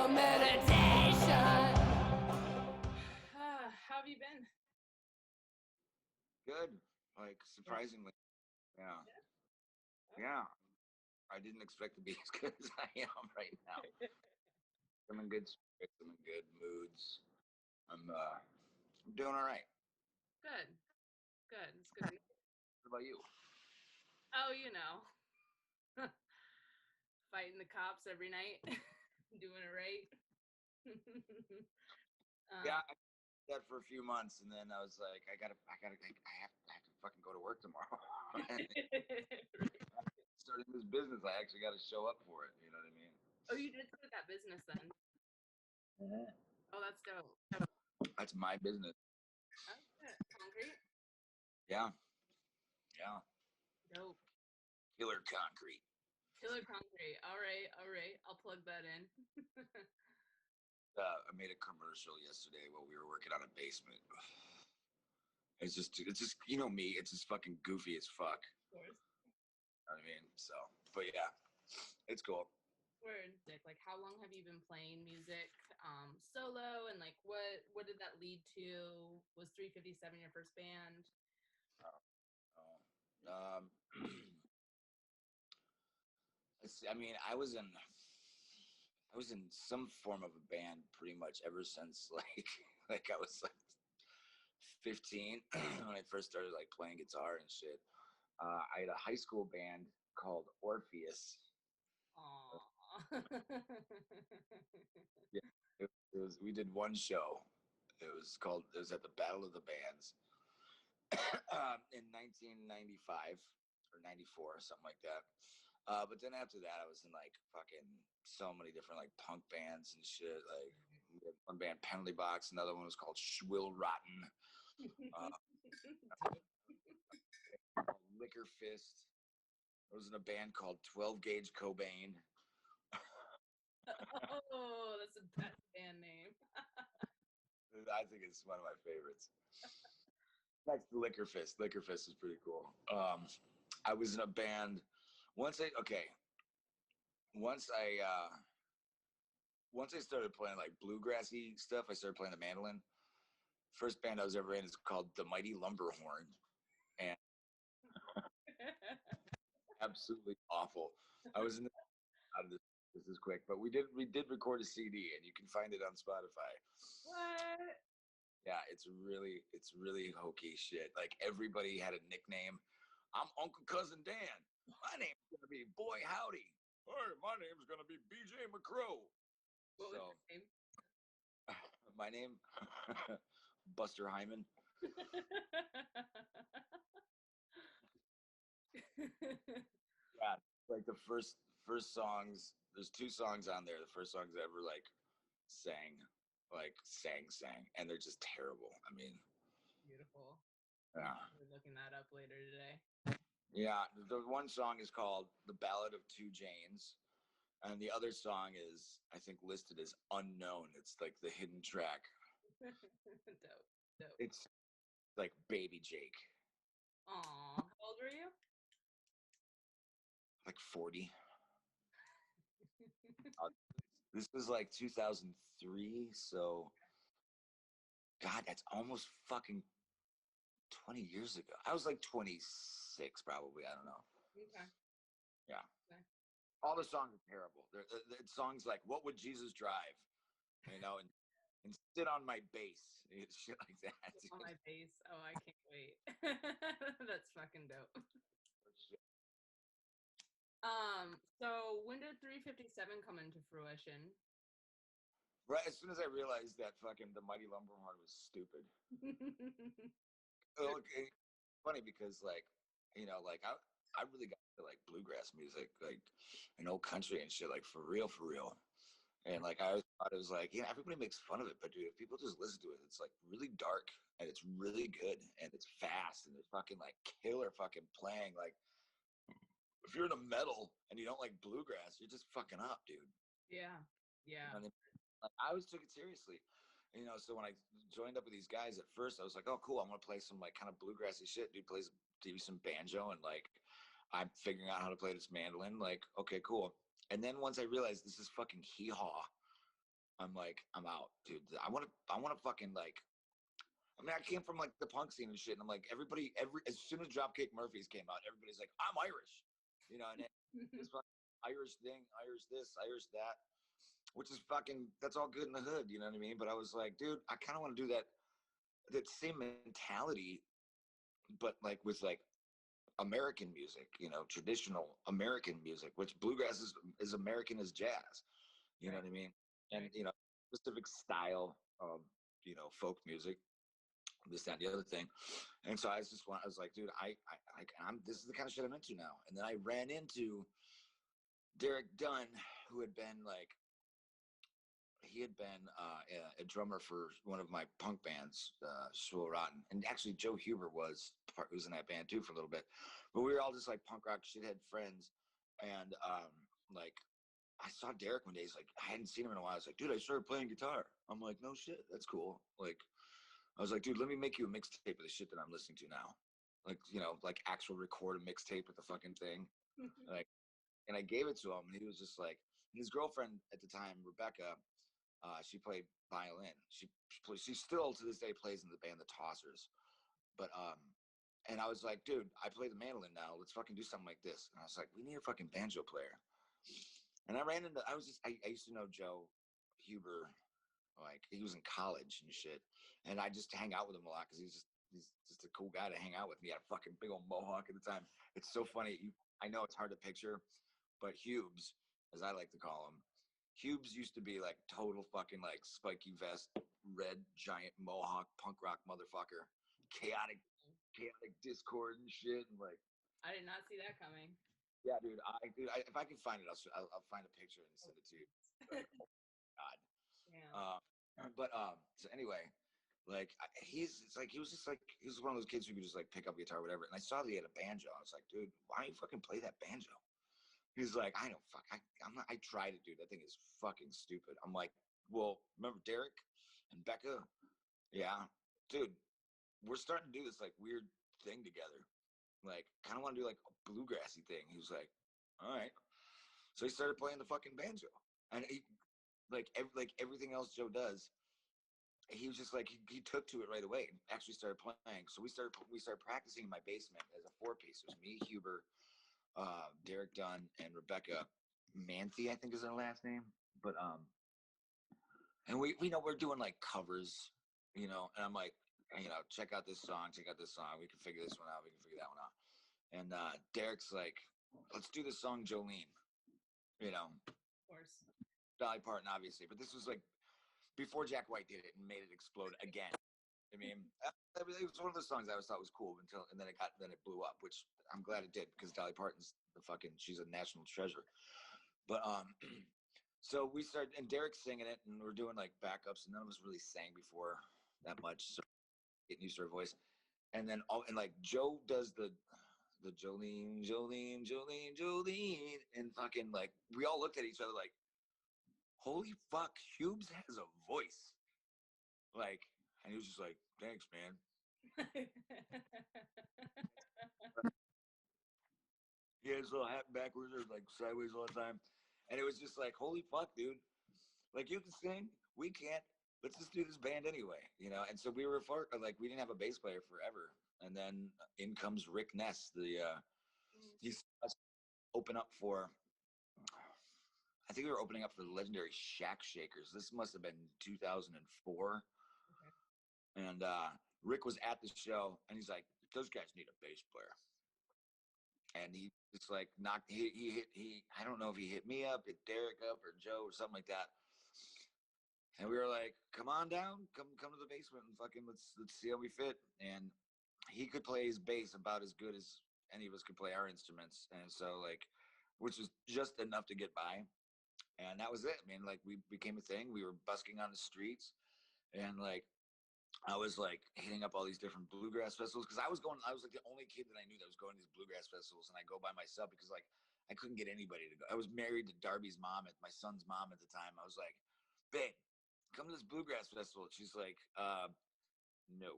meditation. How have you been? Good, like surprisingly. Yeah. Yeah. I didn't expect to be as good as I am right now. I'm in good spirits. I'm in good moods. I'm doing all right. Good. Good. It's good. What about you? Oh, you know, fighting the cops every night, doing it right. Yeah, I did that for a few months, and then I was like, I have to fucking go to work tomorrow. Starting this business, I actually got to show up for it. You know what I mean? Oh, you did start that business then? Oh, that's dope. That's my business. Oh, shit. Concrete? Yeah. Yeah. Dope. Killer concrete. Killer concrete. All right. All right. I'll plug that in. I made a commercial yesterday while we were working on a basement. It's just you know me. It's just fucking goofy as fuck. Of course. You know what I mean? So, but yeah, it's cool. Word. Like, how long have you been playing music solo, and like what did that lead to? Was 357 your first band? I mean, I was in some form of a band pretty much ever since like I was like 15 when I first started like playing guitar and shit. I had a high school band called Orpheus. Aww. Yeah, it was. We did one show. It was at the Battle of the Bands in 1995 or 94, something like that. But then after that, I was in like fucking so many different like punk bands and shit. Like we had one band, Penalty Box. Another one was called Schwill Rotten. Liquor Fist. I was in a band called 12 Gauge Cobain. Oh, that's the best band name. I think it's one of my favorites. Next to Liquor Fist. Liquor Fist is pretty cool. I was in a band once I started playing like bluegrassy stuff. I started playing the mandolin. First band I was ever in is called the Mighty Lumberhorn, and absolutely awful. I was in the, out of this is quick, but we did record a CD, and you can find it on Spotify. What? Yeah, it's really hokey shit. Like everybody had a nickname. I'm Uncle Cousin Dan. My name's gonna be Boy Howdy. Hey, my name's gonna be BJ McCrow. What was your name? My name, Buster Hyman. Yeah, like the first songs. There's two songs on there. The first songs I ever like sang, and they're just terrible. I mean, Beautiful. yeah. We're looking that up later today. Yeah, the one song is called "The Ballad of Two Janes," and the other song is, I think, listed as unknown. It's like the hidden track. Dope. It's like Baby Jake. Aw, how old were you? Like 40. This was like 2003, so God, that's almost fucking 20 years ago. I was like 26, probably. I don't know. Okay. Yeah. Okay. All the songs are terrible. They're songs like "What Would Jesus Drive," you know, and "Sit on My Bass," shit like that. On my face. Oh, I can't wait. That's fucking dope. So when did 357 come into fruition? Right as soon as I realized that fucking the Mighty Lumberhorn was stupid. Okay, funny because like, you know, like I really got into like bluegrass music, like and old country and shit, like for real. And like I always thought it was like, yeah, everybody makes fun of it, but dude, if people just listen to it, it's like really dark and it's really good and it's fast and it's fucking like killer fucking playing. Like if you're into metal and you don't like bluegrass, you're just fucking up, dude. Yeah. You know what I mean? Like, I always took it seriously. You know, so when I joined up with these guys at first, I was like, oh, cool, I'm gonna play some like kind of bluegrassy shit. Dude plays some banjo, and like I'm figuring out how to play this mandolin. Like, okay, cool. And then once I realized this is fucking hee haw, I'm like, I'm out, dude. I want to fucking like. I mean, I came from like the punk scene and shit, and I'm like, as soon as Dropkick Murphys came out, everybody's like, I'm Irish, and this fucking Irish thing, Irish this, Irish that, which is fucking, that's all good in the hood, you know what I mean? But I was like, dude, I kind of want to do that same mentality, but like with like American music, traditional American music, which bluegrass is American as jazz, you know what I mean? And specific style of folk music, this, that, and the other thing. And so I was like, dude, this is the kind of shit I'm into now. And then I ran into Derek Dunn, who had been like, he had been a drummer for one of my punk bands, Swole Rotten. And actually Joe Huber was in that band too for a little bit. But we were all just like punk rock shithead friends. And like, I saw Derek one day. He's like, I hadn't seen him in a while. I was like, dude, I started playing guitar. I'm like, no shit, that's cool. Like, I was like, dude, let me make you a mixtape of the shit that I'm listening to now. Like, like actual record a mixtape with the fucking thing. Like, and I gave it to him, and he was just like, and his girlfriend at the time, Rebecca, she played violin. She still to this day plays in the band The Tossers. But and I was like, dude, I play the mandolin now. Let's fucking do something like this. And I was like, we need a fucking banjo player. And I used to know Joe Huber, like he was in college and shit. And I just hang out with him a lot because he's just a cool guy to hang out with. He had a fucking big old mohawk at the time. It's so funny. I know it's hard to picture, but Hubes, as I like to call him, Hubes used to be like total fucking like spiky vest, red giant mohawk, punk rock motherfucker, chaotic discord and shit, and like. I did not see that coming. Yeah, dude. If I can find it, I'll find a picture and send it to you. Like, oh God. Yeah. So anyway, like he was one of those kids who could just like pick up a guitar, or whatever. And I saw that he had a banjo. I was like, dude, why don't you fucking play that banjo? He's like, I know, fuck. I'm not. I tried it, dude. That thing is fucking stupid. I'm like, well, remember Derek and Becca? Yeah, dude. We're starting to do this like weird thing together. Like, kind of want to do like a bluegrassy thing. He was like, all right. So he started playing the fucking banjo, and he like everything else Joe does. He was just like he took to it right away and actually started playing. So we started practicing in my basement as a 4-piece. It was me, Huber, Derek Dunn, and Rebecca Manthe, I think is her last name. But and we're doing like covers, and I'm like, check out this song, we can figure this one out, we can figure that one out. And Derek's like, let's do the song Jolene, Of course. Dolly Parton, obviously, but this was like before Jack White did it and made it explode again. I mean, it was one of those songs I always thought was cool and then it blew up, which I'm glad it did because Dolly Parton's she's a national treasure. But so we started, and Derek's singing it, and we're doing like backups, and none of us really sang before that much, so getting used to her voice. And then like Joe does the Jolene, Jolene, Jolene, Jolene, and fucking like we all looked at each other like, holy fuck, Hubes has a voice. Like, and he was just like, thanks, man. He had his little hat backwards or like sideways all the time. And it was just like, holy fuck, dude. Like, you can sing, we can't. Let's just do this band anyway, And so we we didn't have a bass player forever. And then in comes Rick Ness. He's open up for, I think we were opening up for the legendary Shack Shakers. This must have been 2004. Okay. And Rick was at the show, and he's like, those guys need a bass player. And he just like I don't know if he hit me up, hit Derek up, or Joe or something like that. And we were like, come on down, come to the basement and fucking let's see how we fit. And he could play his bass about as good as any of us could play our instruments. And so like, which was just enough to get by. And that was it. I mean, like we became a thing. We were busking on the streets, and like I was like hitting up all these different bluegrass festivals because I was like the only kid that I knew that was going to these bluegrass festivals, and I go by myself because like I couldn't get anybody to go. I was married to Darby's mom, my son's mom at the time. I was like, babe, come to this bluegrass festival. She's like, no.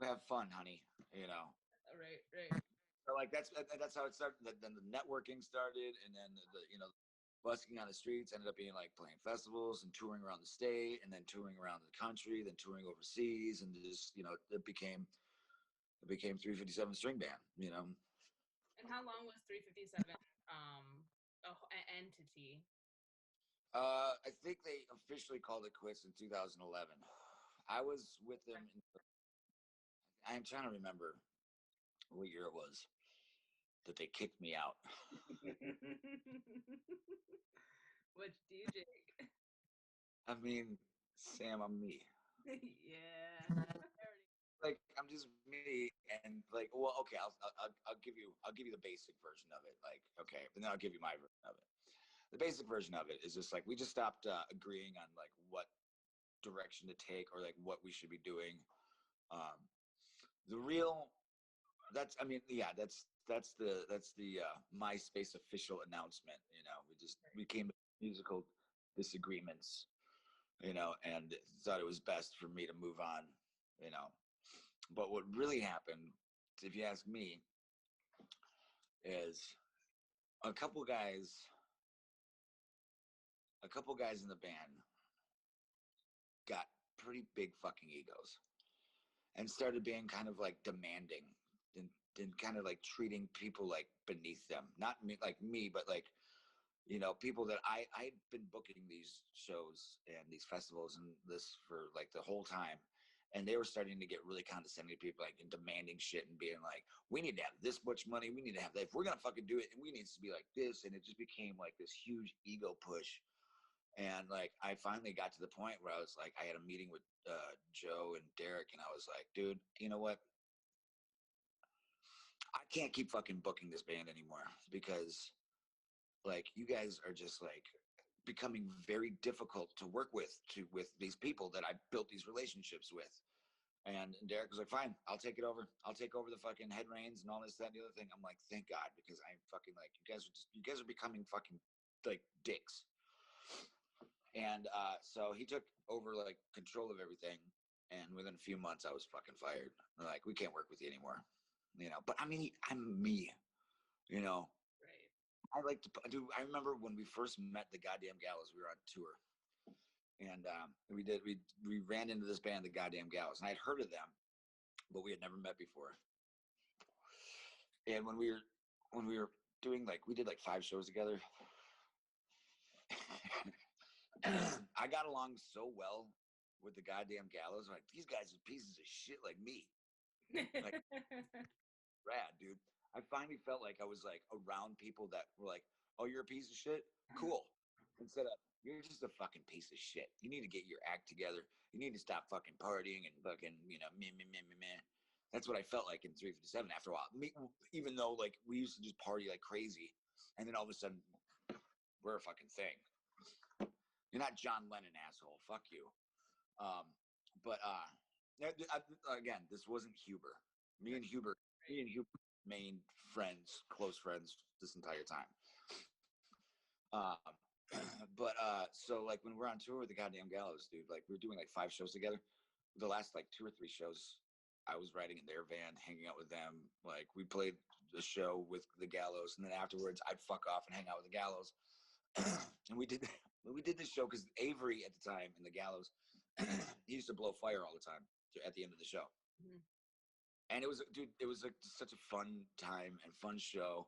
Have fun, honey. Right. So like that's how it started. Then the networking started, and then the busking on the streets. Ended up being like playing festivals and touring around the state, and then touring around the country, then touring overseas, and just it became 357 String Band. And how long was 357 an entity? I think they officially called it quits in 2011. I was with them. I'm trying to remember what year it was that they kicked me out. What'd you do, Jake? I mean, Sam, I'm me. Yeah. Like I'm just me, and like, well, okay, I'll give you the basic version of it. Like, okay, and then I'll give you my version of it. The basic version of it is just like we just stopped agreeing on like what direction to take or like what we should be doing. The real that's I mean yeah that's the MySpace official announcement. We came to musical disagreements, and thought it was best for me to move on. But what really happened, if you ask me, is a couple guys in the band got pretty big fucking egos and started being kind of like demanding and kind of like treating people like beneath them. Not me, like me, but like, people that I'd been booking these shows and these festivals and this for like the whole time. And they were starting to get really condescending to people, like, and demanding shit and being like, we need to have this much money. We need to have that. If we're going to fucking do it, and we need to be like this. And it just became like this huge ego push. And like, I finally got to the point where I was like, I had a meeting with Joe and Derek, and I was like, dude, you know what? I can't keep fucking booking this band anymore because like you guys are just like becoming very difficult to work with these people that I built these relationships with. And Derek was like, fine, I'll take it over. I'll take over the fucking head reins and all this, that, and the other thing. I'm like, thank God, because I'm fucking like, you guys are becoming fucking like dicks. And so he took over like control of everything. And within a few months, I was fucking fired. They're like, we can't work with you anymore. But I mean, I'm me, Right. I like to do. I remember when we first met the Goddamn Gallows, we were on tour. And we ran into this band, the Goddamn Gallows, and I'd heard of them, but we had never met before. And when we were doing like, we did like 5 shows together. I got along so well with the Goddamn Gallows. Like, these guys are pieces of shit like me. Like, rad, dude. I finally felt like I was like around people that were like, oh, you're a piece of shit? Cool. Instead of, you're just a fucking piece of shit. You need to get your act together. You need to stop fucking partying and fucking, meh. That's what I felt like in 357 after a while. Even though like we used to just party like crazy, and then all of a sudden we're a fucking thing. You're not John Lennon, asshole. Fuck you. But again, this wasn't Huber. Me and Huber remained friends, close friends this entire time. But so like when we're on tour with the Goddamn Gallows, dude, like we're doing like 5 shows together. The last like 2 or 3 shows, I was riding in their van, hanging out with them. Like we played the show with the Gallows, and then afterwards I'd fuck off and hang out with the Gallows. And we did this show because Avery at the time in the Gallows, he used to blow fire all the time at the end of the show. Mm-hmm. And it was, dude, it was like such a fun time and fun show.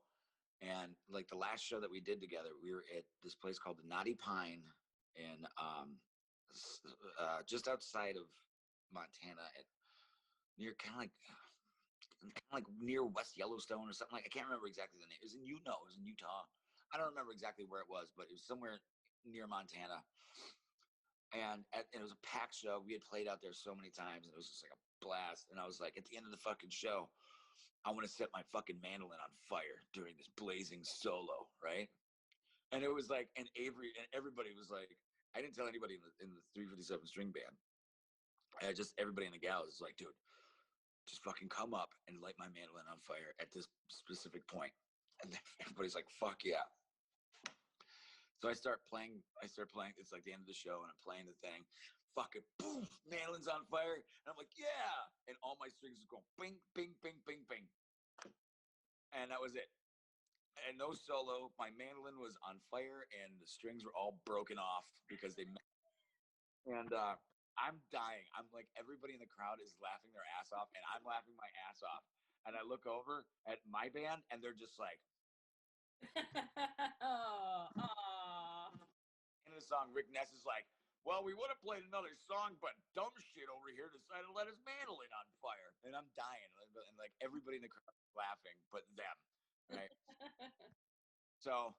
And like the last show that we did together, we were at this place called the Knotty Pine in just outside of Montana, near kind of like near West Yellowstone or something. Like, I can't remember exactly the name. It was in Utah. I don't remember exactly where it was, but it was somewhere near Montana. And it was a packed show. We had played out there so many times, and it was just like a blast. And I was like, at the end of the fucking show, I want to set my fucking mandolin on fire during this blazing solo, right? And it was like, and Avery and everybody was like, I didn't tell anybody in the 357 String Band. Everybody in the Gallows was like, dude, just fucking come up and light my mandolin on fire at this specific point. And everybody's like, fuck yeah. So I start playing. It's like the end of the show, and I'm playing the thing. Fucking boom, mandolin's on fire. And I'm like, yeah. And all my strings are going bing, bing, bing, bing, bing. And that was it. and no solo. My mandolin was on fire, and the strings were all broken off because they. And I'm dying. I'm like, everybody in the crowd is laughing their ass off, and I'm laughing my ass off. And I look over at my band, and they're just like, in the song, Rick Ness is like, well, we would have played another song, but dumb shit over here decided to let his mandolin on fire. And I'm dying. And like everybody in the crowd is laughing, but them. Right. So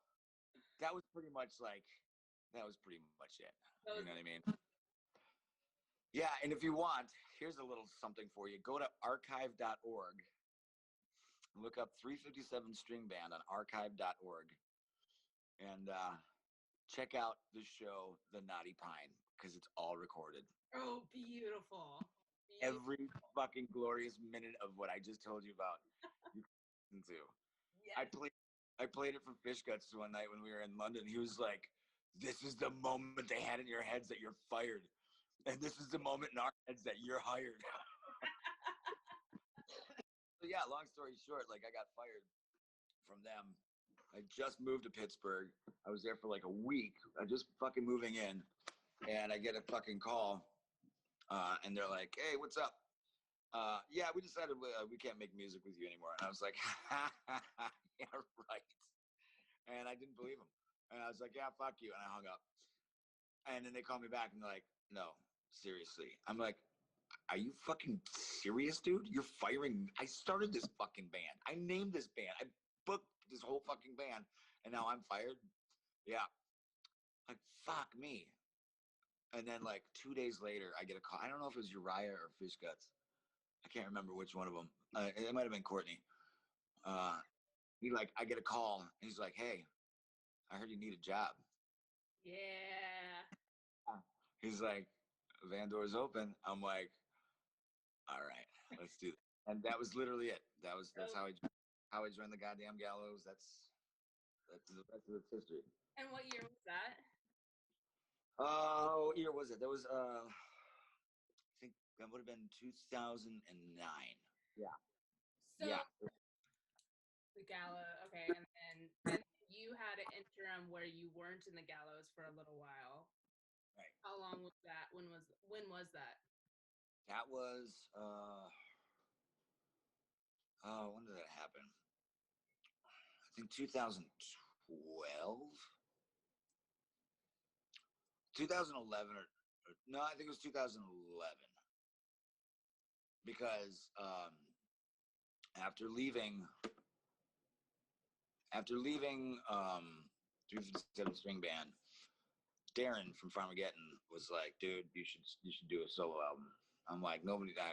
that was pretty much it. You know what I mean? Yeah. And if you want, here's a little something for you. Go to archive.org. Look up 357 String Band on archive.org. And check out the show The Naughty Pine, because it's all recorded. Oh, beautiful. Every fucking glorious minute of what I just told you about, you can listen to. Yes. I played it for Fish Guts one night when we were in London. He was like, this is the moment they had in your heads that you're fired. And this is the moment in our heads that you're hired. So yeah, long story short, like I got fired from them. I just moved to Pittsburgh. I was there for like a week. I just fucking moving in, and I get a fucking call, and they're like, "Hey, what's up? Yeah, we decided we can't make music with you anymore." And I was like, "Yeah, right." And I didn't believe them. And I was like, "Yeah, fuck you," and I hung up. And then they called me back, and they're like, "No, seriously." I'm like, "Are you fucking serious, dude? You're firing? I started this fucking band. I named this band. I booked this whole fucking band, and now I'm fired." Yeah. Like, fuck me. And then like 2 days later, I get a call. I don't know if it was Uriah or Fish Guts. I can't remember which one of them. It might have been Courtney. I get a call, and he's like, "Hey, I heard you need a job." Yeah. He's like, "Van Door's open." I'm like, "All right, let's do that." And that was literally it. That's how I joined the Goddamn Gallows. That's the rest of its history. And what year was that? Oh, year was it? That was I think that would have been 2009. Yeah. So yeah. the Gallows, okay, and you had an interim where you weren't in the Gallows for a little while. Right. How long was that? When was that? That was when did that happen? I think 2012. 2011 or no, I think it was 2011. Because after leaving 357 String Band, Darren from Farmageddon was like, "Dude, you should do a solo album." I'm like, "Nobody, I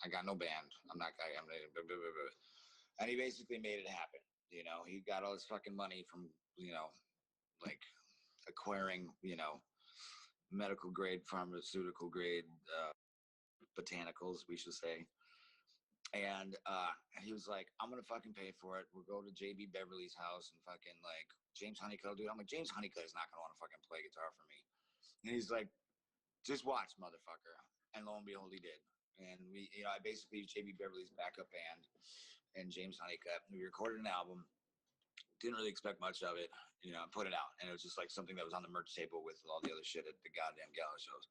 got no band. I'm not. And he basically made it happen. You know, he got all his fucking money from like acquiring medical grade, pharmaceutical grade botanicals, we should say. And he was like, "I'm gonna fucking pay for it. We'll go to JB Beverly's house and fucking like James Honeycutt, dude." I'm like, "James Honeycutt is not gonna want to fucking play guitar for me." And he's like, "Just watch, motherfucker." And lo and behold, he did. And I basically used JB Beverly's backup band and James Honeycutt. We recorded an album. Didn't really expect much of it, put it out. And it was just like something that was on the merch table with all the other shit at the Goddamn Gallows shows.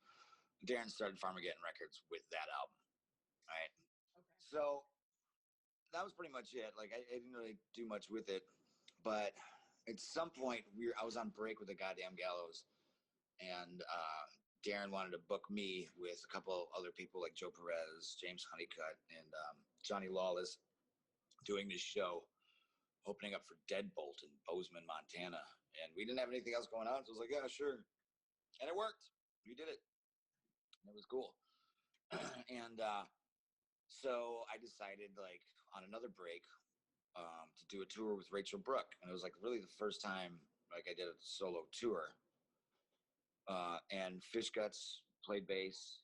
Darren started Farmageddon Records with that album. All right. Okay. So that was pretty much it. Like I didn't really do much with it, but at some point I was on break with the Goddamn Gallows, and Darren wanted to book me with a couple other people like Joe Perez, James Honeycutt, and Johnny Lawless doing this show, opening up for Deadbolt in Bozeman, Montana. And we didn't have anything else going on, so I was like, "Yeah, sure." And it worked. We did it. And it was cool. And so I decided, like, on another break, to do a tour with Rachel Brooke. And it was like really the first time like I did a solo tour. And Fish Guts played bass,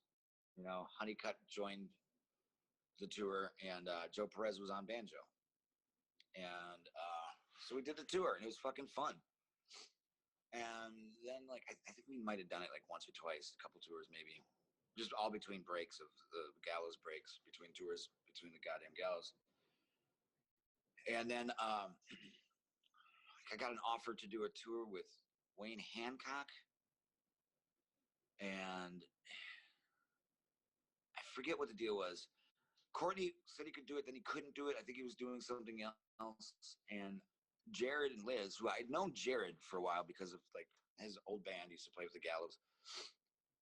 Honeycutt joined the tour, and Joe Perez was on banjo. And so we did the tour, and it was fucking fun. And then like I think we might have done it like once or twice, a couple tours maybe, just all between breaks of the Gallows breaks, between tours, between the Goddamn Gallows. And then I got an offer to do a tour with Wayne Hancock, and I forget what the deal was. Courtney said he could do it, then he couldn't do it. I think he was doing something else. And Jared and Liz, who I'd known Jared for a while because of like his old band, he used to play with the Gallows.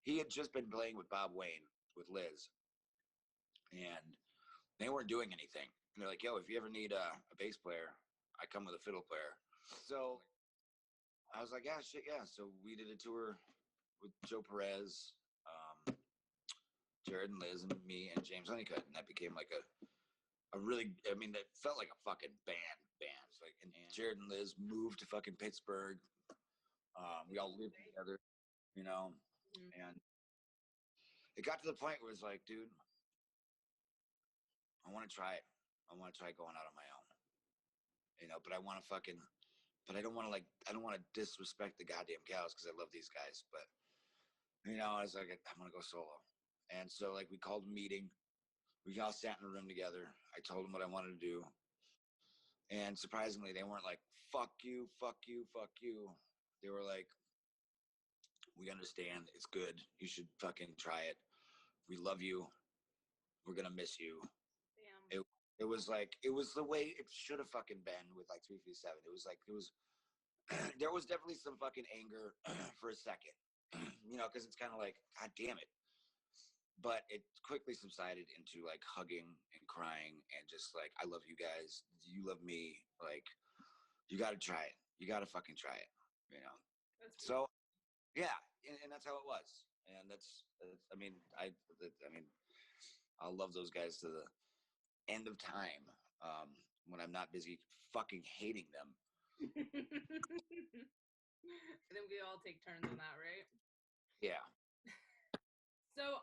He had just been playing with Bob Wayne with Liz, and they weren't doing anything. And they're like, "Yo, if you ever need a bass player, I come with a fiddle player." So I was like, "Yeah, shit, yeah." So we did a tour with Joe Perez, Jared and Liz, and me and James Honeycutt, and that became like a really, I mean, that felt like a fucking band. Like, and Jared and Liz moved to fucking Pittsburgh. We all lived together, you know, and it got to the point where it's like, dude, I want to try it. I want to try going out on my own, you know, but I want to fucking, but I don't want to like, I don't want to disrespect the Goddamn Gallows because I love these guys, but you know, I was like, I'm gonna go solo, and so like we called a meeting. We all sat in a room together. I told them what I wanted to do. And surprisingly, they weren't like, fuck you, fuck you, fuck you. They were like, we understand. It's good. You should fucking try it. We love you. We're going to miss you. Damn. It was like, it was the way it should have fucking been with like 357. It was like, it was, there was definitely some fucking anger for a second, you know, because it's kind of like, God damn it. But it quickly subsided into like hugging and crying and just like, I love you guys. You love me. Like, you got to try it. You got to fucking try it, you know? So, yeah. And that's how it was. And that's I mean, I'll love those guys to the end of time when I'm not busy fucking hating them. I think we all take turns on that, right? Yeah. So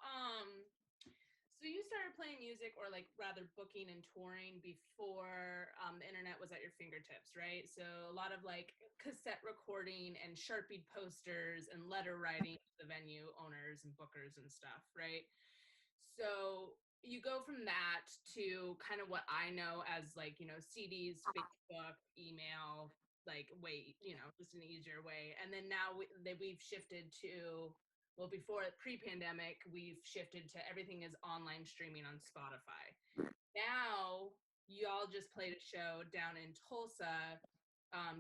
you started playing music, or like rather booking and touring, before the internet was at your fingertips, right? So a lot of like cassette recording and Sharpied posters and letter writing to the venue owners and bookers and stuff, right? So you go from that to kind of what I know as like, you know, CDs, Facebook, email, like just an easier way. And then now we've shifted to, well, before pre-pandemic, we've shifted to everything is online streaming on Spotify. Now, y'all just played a show down in Tulsa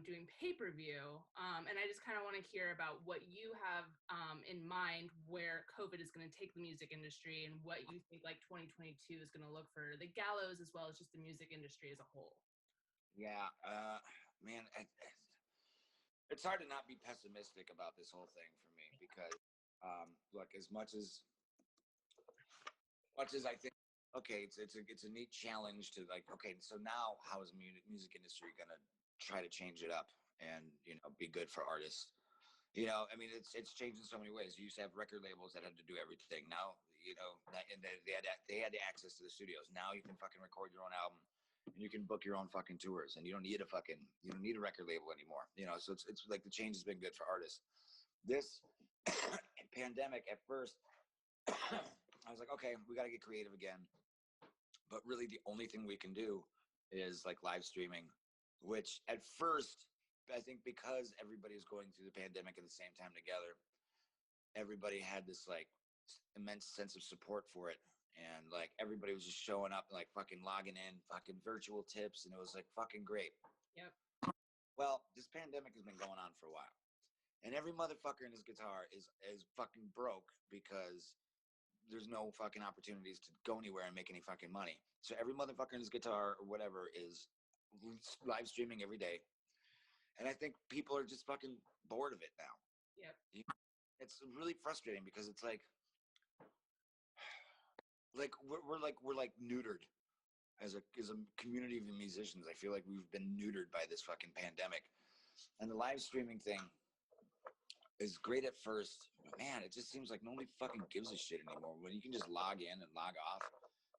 doing pay-per-view. And I just kind of want to hear about what you have in mind where COVID is going to take the music industry and what you think like 2022 is going to look for the Gallows as well as just the music industry as a whole. Yeah. Man, it's hard to not be pessimistic about this whole thing for me because look, as much as I think, okay, it's a neat challenge to like, okay, so now how is the music industry gonna try to change it up and be good for artists? You know, I mean, it's changed in so many ways. You used to have record labels that had to do everything. Now, and they had access to the studios. Now you can fucking record your own album and you can book your own fucking tours, and you don't need a record label anymore. You know, so it's like the change has been good for artists. This pandemic at first, I was like, okay, we got to get creative again. But really, the only thing we can do is like live streaming, which at first, I think because everybody was going through the pandemic at the same time together, everybody had this like immense sense of support for it. And like everybody was just showing up and like fucking logging in, fucking virtual tips. And it was like fucking great. Yep. Well, this pandemic has been going on for a while. And every motherfucker in his guitar is fucking broke because there's no fucking opportunities to go anywhere and make any fucking money. So every motherfucker in his guitar or whatever is live streaming every day. And I think people are just fucking bored of it now. Yep. It's really frustrating because it's like we're like neutered as a community of musicians. I feel like we've been neutered by this fucking pandemic. And the live streaming thing is great at first, but man, it just seems like nobody fucking gives a shit anymore. When you can just log in and log off,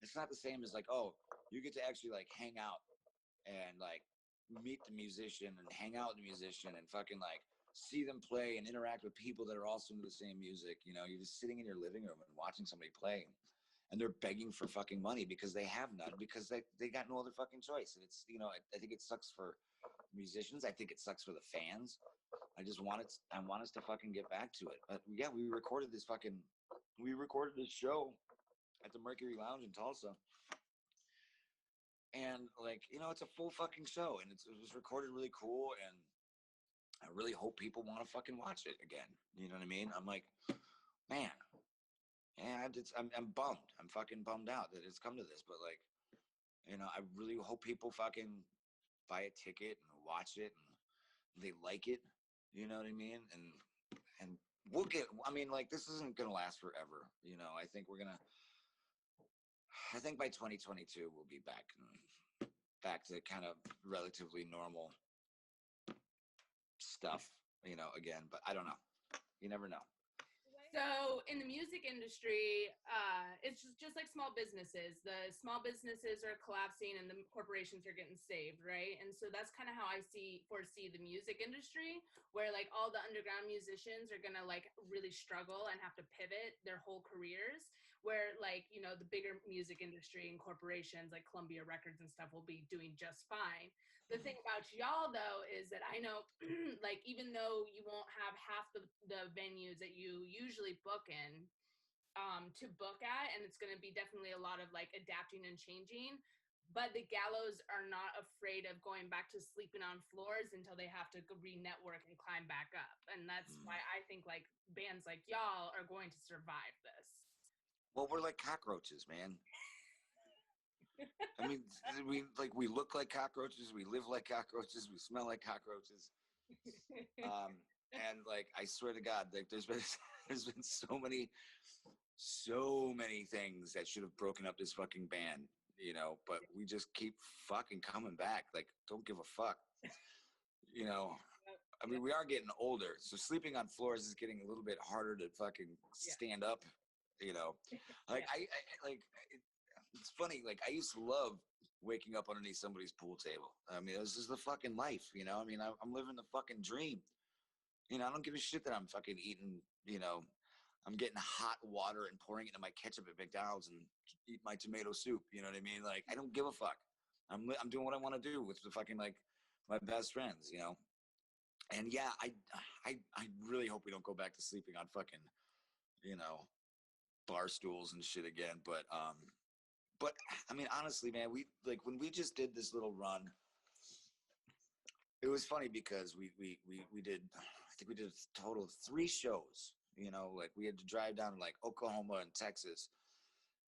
it's not the same as like, oh, you get to actually like hang out and like meet the musician and hang out with the musician and fucking like see them play and interact with people that are also into the same music. You know, you're just sitting in your living room and watching somebody play. and they're begging for fucking money because they have none, because they got no other fucking choice. And it's, I think it sucks for musicians. I think it sucks for the fans. I want us to fucking get back to it. But yeah, we recorded this show at the Mercury Lounge in Tulsa. And like, it's a full fucking show, and it was recorded really cool, and I really hope people want to fucking watch it again. You know what I mean? I'm like, man, yeah, I'm bummed. I'm fucking bummed out that it's come to this, but like, I really hope people fucking buy a ticket and watch it and they like it. You know what I mean? And we'll get. I mean, like, this isn't gonna last forever. I think by 2022 we'll be back to kind of relatively normal stuff. Again, but I don't know. You never know. So in the music industry, it's just like small businesses. The small businesses are collapsing and the corporations are getting saved, right? And so that's kind of how I foresee the music industry, where like all the underground musicians are gonna like really struggle and have to pivot their whole careers, where like, the bigger music industry and corporations like Columbia Records and stuff will be doing just fine. The thing about y'all though is that I know like even though you won't have half the venues that you usually book in to book at, and it's going to be definitely a lot of like adapting and changing, but the Gallows are not afraid of going back to sleeping on floors until they have to re-network and climb back up. And that's why I think like bands like y'all are going to survive this. Well, we're like cockroaches, man. I mean, we look like cockroaches, we live like cockroaches, we smell like cockroaches. And like, I swear to God, like there's been so many things that should have broken up this fucking band, but we just keep fucking coming back. Like, don't give a fuck. I mean, we are getting older, so sleeping on floors is getting a little bit harder to fucking stand up. Like it's funny. Like, I used to love waking up underneath somebody's pool table. I mean, this is the fucking life, I mean, I'm living the fucking dream. I don't give a shit that I'm fucking eating, I'm getting hot water and pouring it into my ketchup at McDonald's and eat my tomato soup. You know what I mean? Like, I don't give a fuck. I'm doing what I want to do with the fucking, like, my best friends, And yeah, I really hope we don't go back to sleeping on fucking, bar stools and shit again. But I mean, honestly, man, when we just did this little run, it was funny because we did, I think we did a total of 3 shows. Like, we had to drive down to like Oklahoma and Texas,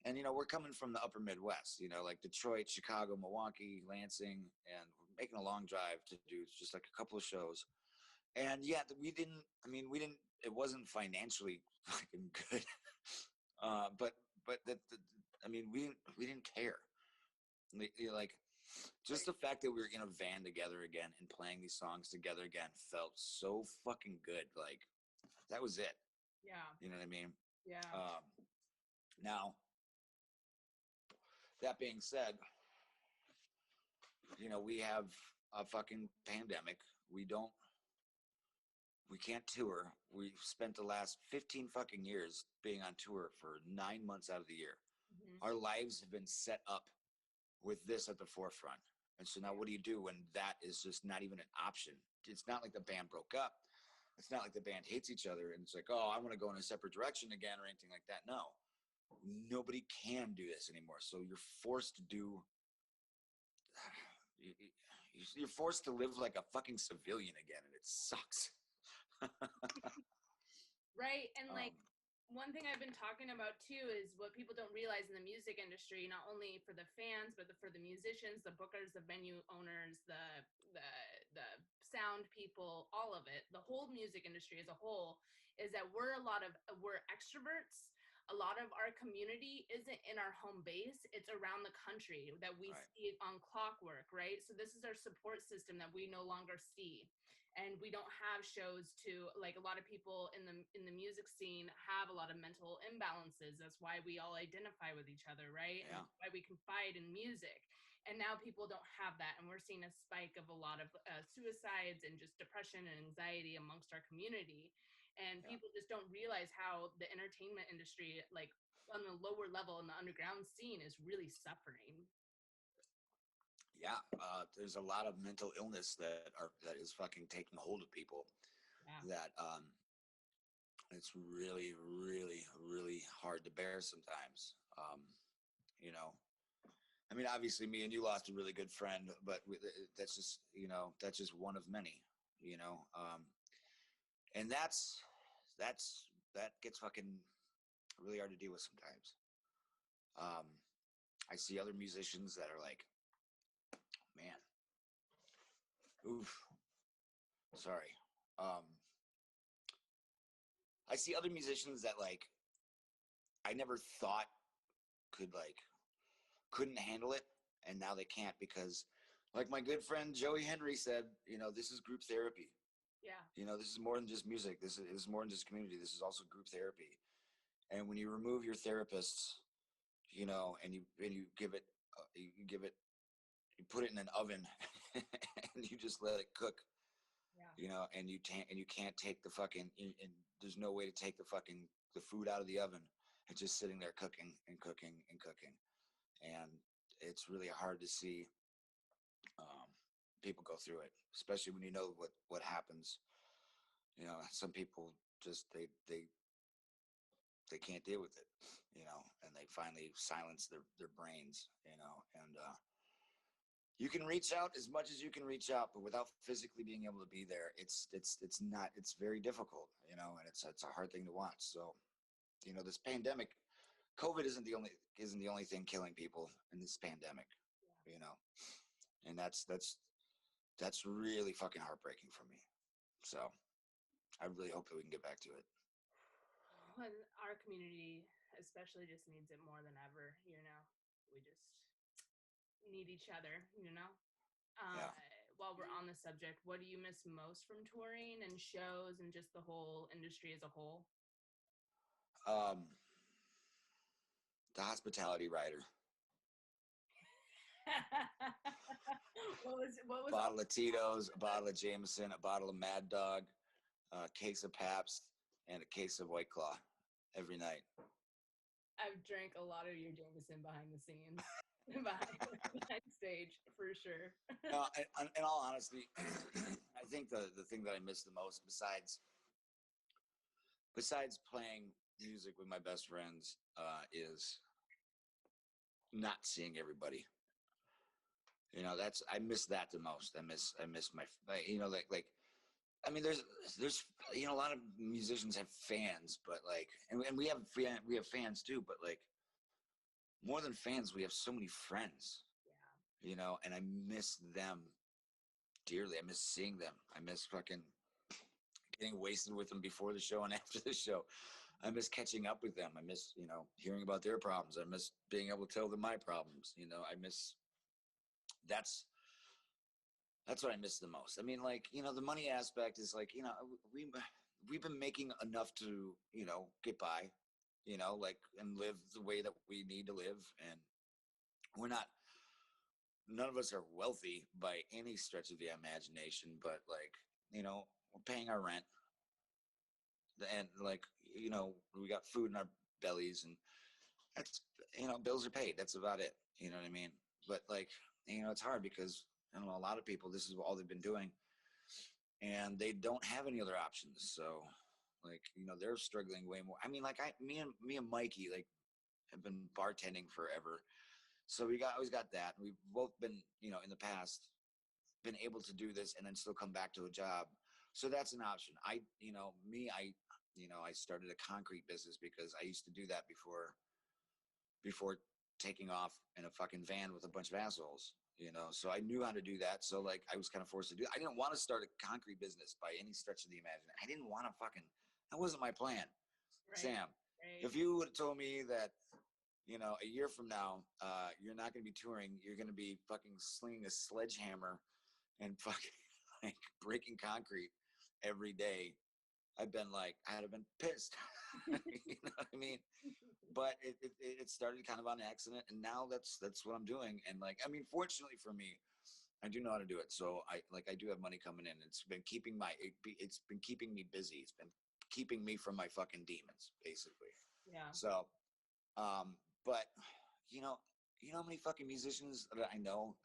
and we're coming from the upper Midwest, like Detroit, Chicago, Milwaukee, Lansing, and we're making a long drive to do just like a couple of shows. And yeah, it wasn't financially fucking good. But I mean, we didn't care. Like, just the fact that we were in a van together again and playing these songs together again felt so fucking good. Like, that was it. Yeah. You know what I mean? Yeah. Now, that being said, we have a fucking pandemic. We can't tour. We've spent the last 15 fucking years being on tour for 9 months out of the year. Mm-hmm. Our lives have been set up with this at the forefront. And so now what do you do when that is just not even an option? It's not like the band broke up. It's not like the band hates each other and it's like, oh, I want to go in a separate direction again or anything like that. No, nobody can do this anymore. So you're forced to do, you're forced to live like a fucking civilian again, and it sucks. Right. And like, one thing I've been talking about too is what people don't realize in the music industry, not only for the fans, but for the musicians, the bookers, the venue owners, the sound people, all of it, the whole music industry as a whole, is that we're extroverts. A lot of our community isn't in our home base. It's around the country that we see on Clockwork, right? So this is our support system that we no longer see. And we don't have shows to, like, a lot of people in the music scene have a lot of mental imbalances. That's why we all identify with each other, right? Yeah. And that's why we confide in music. And now people don't have that. And we're seeing a spike of a lot of suicides and just depression and anxiety amongst our community. And people just don't realize how the entertainment industry, like, on the lower level in the underground scene is really suffering. Yeah, there's a lot of mental illness that is fucking taking hold of people. Yeah. That it's really, really, really hard to bear sometimes. You know, I mean, obviously, me and you lost a really good friend, but that's just, that's just one of many. You know, and that gets fucking really hard to deal with sometimes. Um, I see other musicians that are like, man, oof, sorry. I see other musicians that like I never thought could like couldn't handle it, and now they can't because, like my good friend Joey Henry said, this is group therapy. Yeah. This is more than just music. This is more than just community. This is also group therapy. And when you remove your therapists, and you give it, you put it in an oven, and you just let it cook. Yeah. And you can't take the fucking, and there's no way to take the food out of the oven. It's just sitting there cooking and cooking and cooking, and it's really hard to see people go through it, especially when you know what happens. Some people just they can't deal with it, and they finally silence their brains, and you can reach out as much as you can reach out, but without physically being able to be there, it's very difficult, and it's a hard thing to watch. So, this pandemic, COVID isn't the only thing killing people in this pandemic, and that's really fucking heartbreaking for me. So I really hope that we can get back to it. And our community especially just needs it more than ever, we just need each other, Yeah. While we're on the subject, what do you miss most from touring and shows and just the whole industry as a whole? The hospitality rider. What was bottle of Tito's, a bottle of Jameson, a bottle of Mad Dog, a case of Pabst, and a case of White Claw every night. I've drank a lot of your Jameson behind the scenes, behind stage, for sure. In all honesty, I think the thing that I miss the most, besides playing music with my best friends, is not seeing everybody. I miss that the most. I miss my, I mean, there's a lot of musicians have fans, but like, and we have fans too, but like, more than fans, we have so many friends. Yeah. And I miss them dearly. I miss seeing them. I miss fucking getting wasted with them before the show and after the show. I miss catching up with them. I miss, hearing about their problems. I miss being able to tell them my problems. I miss, that's what I miss the most. I mean, like, the money aspect is like, we've been making enough to, get by, like, and live the way that we need to live. And none of us are wealthy by any stretch of the imagination, but like, we're paying our rent, and like, we got food in our bellies, and that's, bills are paid. That's about it. You know what I mean? But like, it's hard because I don't know, a lot of people, this is all they've been doing, and they don't have any other options. So like, they're struggling way more. I mean, like me and Mikey, like, have been bartending forever. So we always got that. We've both been, in the past, been able to do this and then still come back to a job. So that's an option. I started a concrete business because I used to do that before taking off in a fucking van with a bunch of assholes, so I knew how to do that. So like, I was kind of forced to do it. I didn't want to start a concrete business by any stretch of the imagination. I didn't want to that wasn't my plan. Right. Sam, right. If you would have told me that, a year from now, you're not going to be touring, you're going to be fucking slinging a sledgehammer and fucking like breaking concrete every day, I'd have been pissed. You know what I mean? But it started kind of on accident, and now that's what I'm doing. And like, I mean, fortunately for me, I do know how to do it. So I do have money coming in. It's been keeping me busy. It's been keeping me from my fucking demons, basically. Yeah. So But you know how many fucking musicians that I know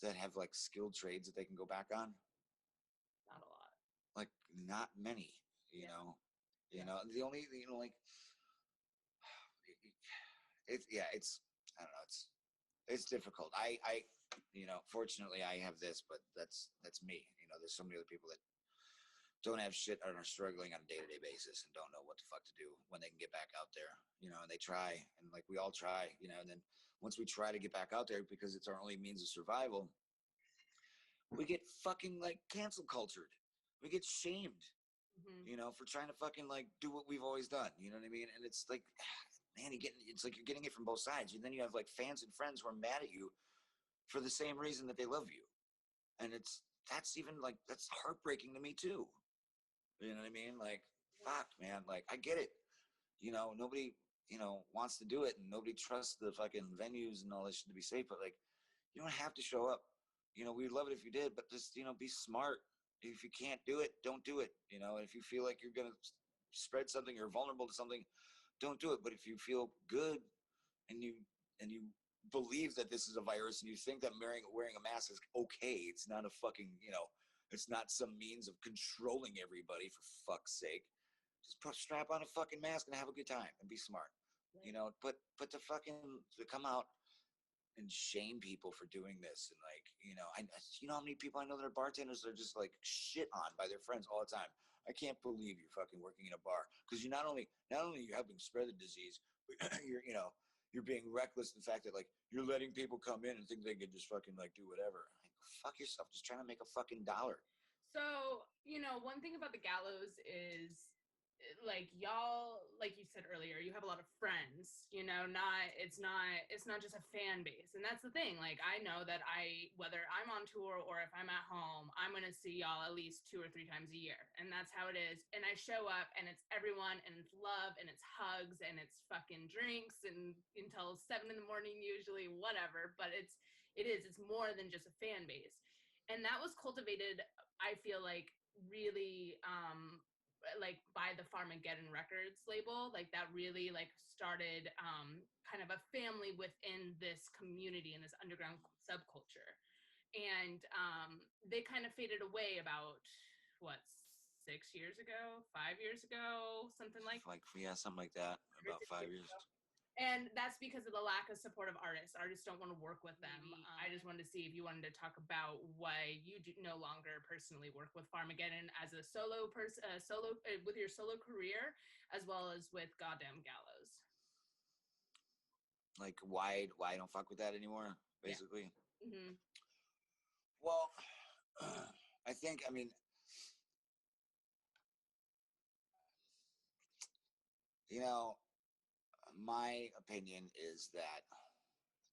that have like skilled trades that they can go back on? Not a lot. Like not many, you know. You know, the only like it's I don't know, it's difficult. I fortunately I have this, but that's me. You know, there's so many other people that don't have shit and are struggling on a day-to-day basis and don't know what the fuck to do when they can get back out there, you know, and they try, and like we all try, you know, and then once we try to get back out there because it's our only means of survival, we get fucking like cancel cultured. We get shamed, you know, for trying to fucking like do what we've always done. You know what I mean? And it's like, man, it's like you're getting it from both sides. And then you have like fans and friends who are mad at you for the same reason that they love you. And that's heartbreaking to me too. You know what I mean? Like, fuck, man. Like, I get it. You know, nobody, wants to do it, and nobody trusts the fucking venues and all this shit to be safe. But like, you don't have to show up. You know, we'd love it if you did, but just be smart. If you can't do it, don't do it. You know, and if you feel like you're gonna spread something or vulnerable to something, don't do it. But if you feel good and you believe that this is a virus and you think that wearing a mask is okay, it's not a fucking it's not some means of controlling everybody, for fuck's sake. Just strap on a fucking mask and have a good time and be smart. Right. You know, but to come out and shame people for doing this, and like, how many people I know that are bartenders that are just like shit on by their friends all the time. I can't believe you're fucking working in a bar, because you not only you're helping spread the disease, but you're being reckless in the fact that like you're letting people come in and think they can just fucking like do whatever. Like, fuck yourself, just trying to make a fucking dollar. So, one thing about the Gallows is, like, y'all, like you said earlier, you have a lot of friends, it's not just a fan base. And that's the thing. Like, I know that whether I'm on tour or if I'm at home, I'm going to see y'all at least 2 or 3 times a year. And that's how it is. And I show up and it's everyone, and it's love, and it's hugs, and it's fucking drinks, and until 7 in the morning, usually, whatever. But it's more than just a fan base. And that was cultivated, I feel like, really like by the Farmageddon Records label. Like, that really like started kind of a family within this community and this underground subculture. And they kind of faded away about 6 years ago, 5 years ago, something like something like that, about 5 years. And that's because of the lack of support of artists. Artists don't want to work with them. I just wanted to see if you wanted to talk about why you no longer personally work with Farmageddon as a solo person, with your solo career, as well as with Goddamn Gallows. Like, why I don't fuck with that anymore, basically. Yeah. Mm-hmm. Well, I think, my opinion is that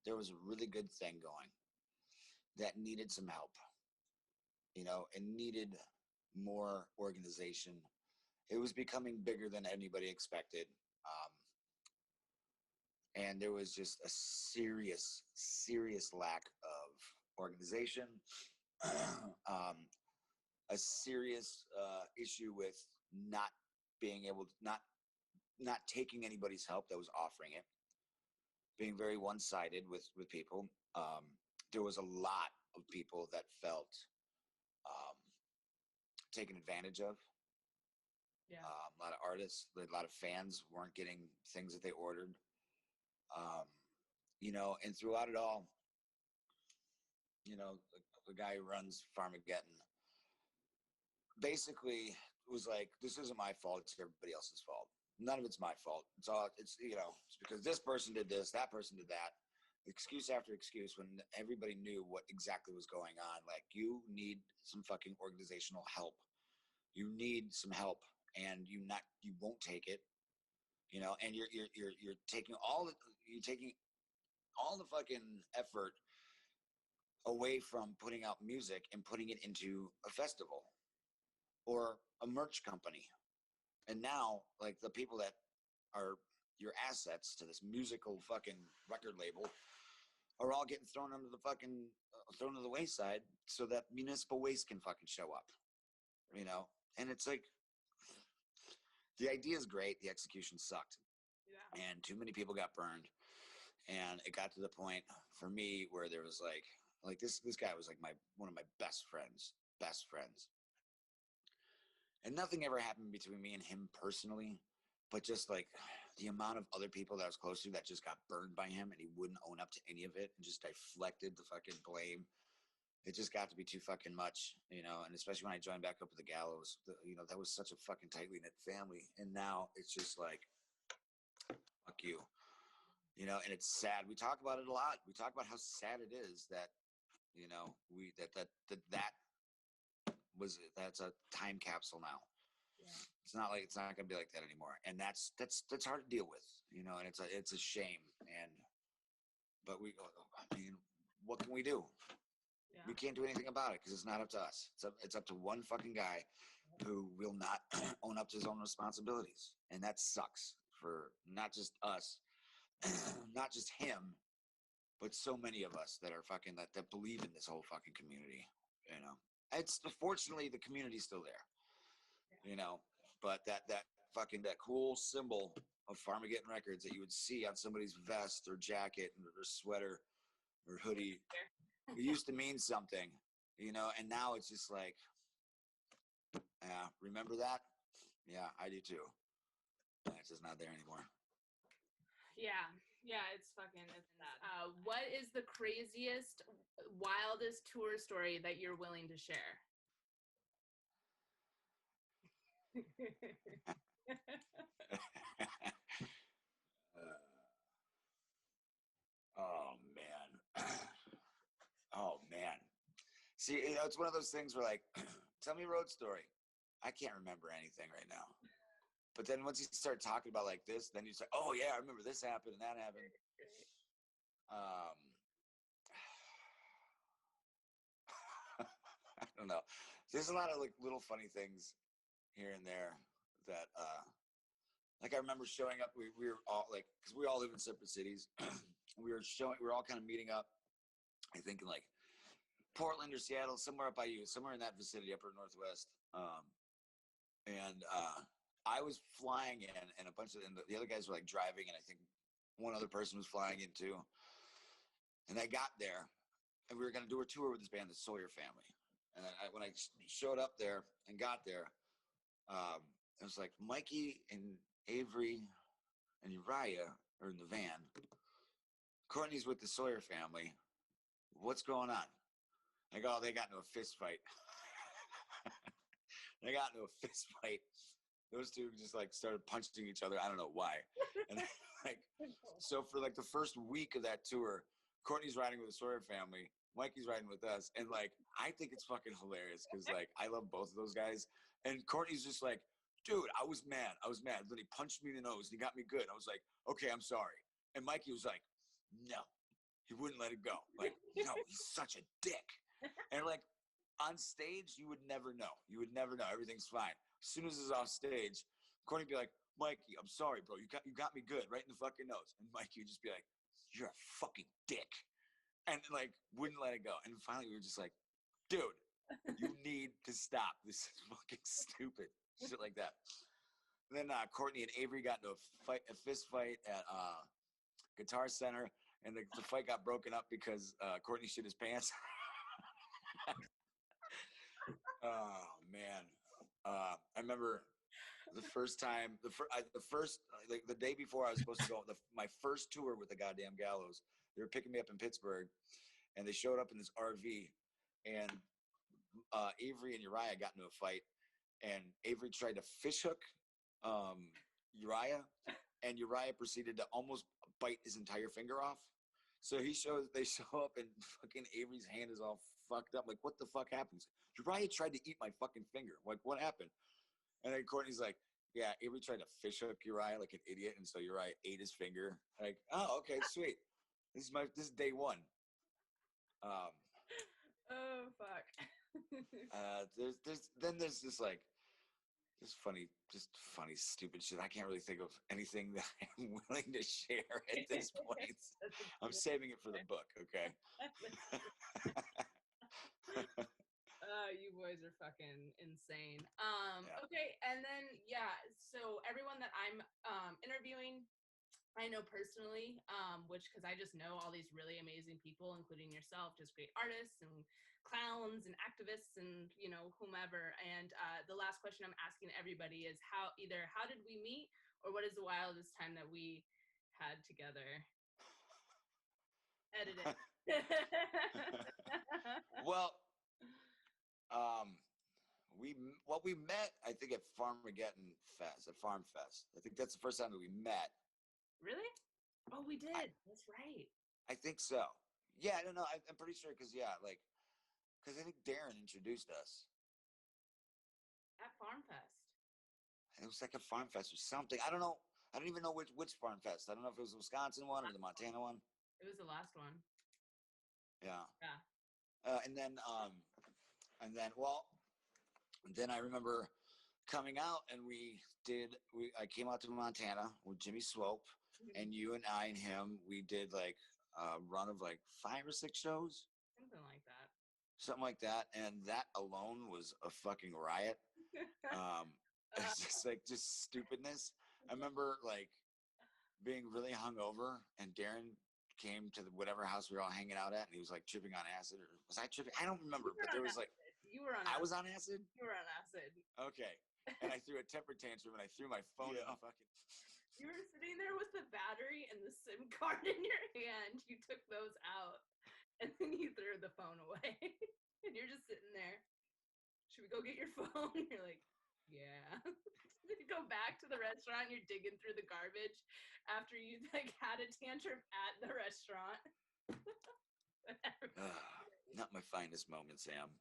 there was a really good thing going that needed some help, and needed more organization. It was becoming bigger than anybody expected. And there was just a serious lack of organization, a serious issue with not being able to, not taking anybody's help that was offering it, being very one-sided with people. There was a lot of people that felt taken advantage of. Yeah. A lot of artists, a lot of fans weren't getting things that they ordered. And throughout it all, the guy who runs Farmageddon basically was like, this isn't my fault, it's everybody else's fault. None of it's my fault. It's because this person did this, that person did that. Excuse after excuse, when everybody knew what exactly was going on. Like, you need some fucking organizational help. You need some help, and you won't take it. And you're taking all the fucking effort away from putting out music and putting it into a festival or a merch company. And now, like, the people that are your assets to this musical fucking record label are all getting thrown to the wayside so that municipal waste can fucking show up, And it's like, the idea is great, the execution sucked. Yeah. and too many people got burned. And it got to the point for me where there was like this guy was like one of my best friends, and nothing ever happened between me and him personally, but just like the amount of other people that I was close to that just got burned by him, and he wouldn't own up to any of it and just deflected the fucking blame. It just got to be too fucking much, you know. And especially when I joined back up with the Gallows, you know, that was such a fucking tightly knit family, and now it's just like, fuck you, you know. And it's sad. We talk about it a lot. We talk about how sad it is that, you know, that's a time capsule now. Yeah. It's not gonna be like that anymore, and that's hard to deal with, you know. And it's a shame, but I mean, what can we do? Yeah. We can't do anything about it because it's not up to us. It's up to one fucking guy who will not own up to his own responsibilities, and that sucks for not just us, not just him, but so many of us that are fucking that believe in this whole fucking community. You know, it's fortunately the community's still there. You know, but that cool symbol of Farmageddon Records that you would see on somebody's vest or jacket or sweater or hoodie, it used to mean something, you know, and now it's just like, yeah, remember that? Yeah, I do too. It's just not there anymore. Yeah, it's that. What is the craziest, wildest tour story that you're willing to share? Oh man. Oh man. See, you know, it's one of those things where like, tell me a road story. I can't remember anything right now. But then once you start talking about like this, then you say, oh yeah, I remember this happened and that happened. I don't know. There's a lot of like little funny things here and there that like I remember showing up, we were all like, because we all live in separate cities. we were all kind of meeting up, I think in like Portland or Seattle, somewhere up by you, somewhere in that vicinity, upper Northwest. And I was flying in, and a bunch of the other guys were like driving, and I think one other person was flying in too. And I got there, and we were going to do a tour with this band, the Sawyer Family. And when I showed up there and got there, it was like Mikey and Avery and Uriah are in the van. Courtney's with the Sawyer Family. What's going on? I go, oh, they got into a fist fight. They got into a fist fight. Those two just like started punching each other. I don't know why. And like, so for like the first week of that tour, Courtney's riding with the Sawyer Family. Mikey's riding with us. And like, I think it's fucking hilarious because like, I love both of those guys. And Courtney's just like, dude, I was mad. Then he punched me in the nose and he got me good. I was like, okay, I'm sorry. And Mikey was like, no, he wouldn't let it go. Like, no, he's such a dick. And like, on stage, you would never know. Everything's fine. As soon as it's off stage, Courtney would be like, Mikey, I'm sorry, bro. You got me good right in the fucking nose. And Mikey would just be like, you're a fucking dick. And like, wouldn't let it go. And finally, we were just like, dude, you need to stop. This is fucking stupid. Shit like that. And then Courtney and Avery got into a fist fight at Guitar Center. And the fight got broken up because Courtney shit his pants. Oh man, I remember the first time, the day before I was supposed to go, my first tour with the Goddamn Gallows. They were picking me up in Pittsburgh, and they showed up in this RV, and Avery and Uriah got into a fight, and Avery tried to fishhook Uriah, and Uriah proceeded to almost bite his entire finger off. So they show up, and fucking Avery's hand is all fucked up. Like, what the fuck happens? Uriah tried to eat my fucking finger. Like, what happened? And then Courtney's like, yeah, Avery tried to fish hook Uriah like an idiot, and so Uriah ate his finger. Like, oh, okay, sweet. This is day one. Oh fuck. There's just like funny, stupid shit. I can't really think of anything that I'm willing to share at this point. I'm saving it for the book, okay? You boys are fucking insane. Yeah. Okay, and then so everyone that I'm interviewing, I know personally, which because I just know all these really amazing people, including yourself, just great artists and clowns and activists and whomever. And the last question I'm asking everybody is how did we meet, or what is the wildest time that we had together? Edit it. Well, we met, I think, at Farmageddon Fest, at Farm Fest. I think that's the first time that we met. Really? Oh, we did. That's right. I think so. Yeah, I don't know. I'm pretty sure because I think Darren introduced us At Farm Fest. It was like a Farm Fest or something. I don't know. I don't even know which Farm Fest. I don't know if it was the Wisconsin one or the Montana one. It was the last one. Yeah. Yeah. And then I remember coming out and I came out to Montana with Jimmy Swope, and you and I and him, we did like a run of like 5 or 6 shows. Something like that. And that alone was a fucking riot. It's just like stupidness. I remember like being really hungover, and Darren came to whatever house we were all hanging out at, and he was like tripping on acid, or was I tripping? I don't remember, but there was like I was on acid. You were on acid. Okay, and I threw a temper tantrum, and I threw my phone in the fucking. You were sitting there with the battery and the SIM card in your hand. You took those out, and then you threw the phone away, and you're just sitting there. Should we go get your phone? You're like, yeah. You go back to the restaurant, you're digging through the garbage after you like had a tantrum at the restaurant. Not my finest moment, Sam.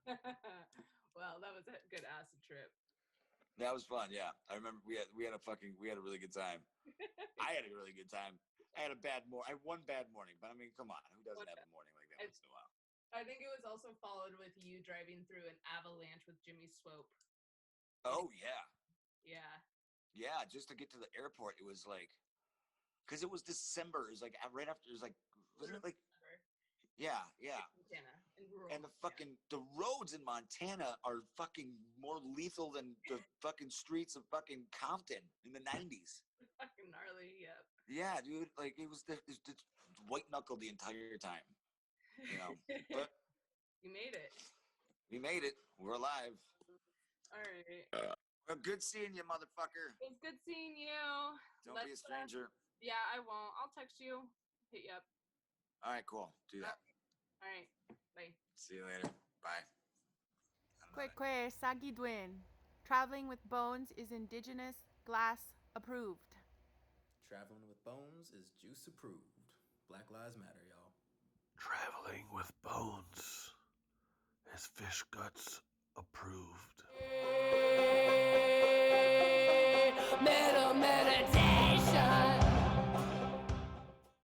Well, that was a good acid trip. That was fun, yeah. I remember we had a really good time. I had a really good time. I had one bad morning, but I mean, come on, who doesn't have a morning like that once in a while? I think it was also followed with you driving through an avalanche with Jimmy Swope. Oh yeah. Yeah. Yeah, just to get to the airport, it was like, because it was December. It was like right after. It was like, wasn't it like? Yeah. Montana and the roads in Montana are fucking more lethal than the fucking streets of fucking Compton in the 90s. Fucking gnarly, yeah. Yeah, dude. Like it was white knuckle the entire time. But you made it. We made it. We're alive. All right. Well, good seeing you, motherfucker. It was good seeing you. Don't be a stranger. Yeah, I won't. I'll text you. Hit you up. All right, cool. Do that. All right. Bye. See you later. Bye. Kwekwe Sagidwin. Traveling with Bones is Indigenous Glass approved. Traveling with Bones is juice approved. Black Lives Matter, y'all. Traveling with Bones is Fish Guts approved. Metal meditation.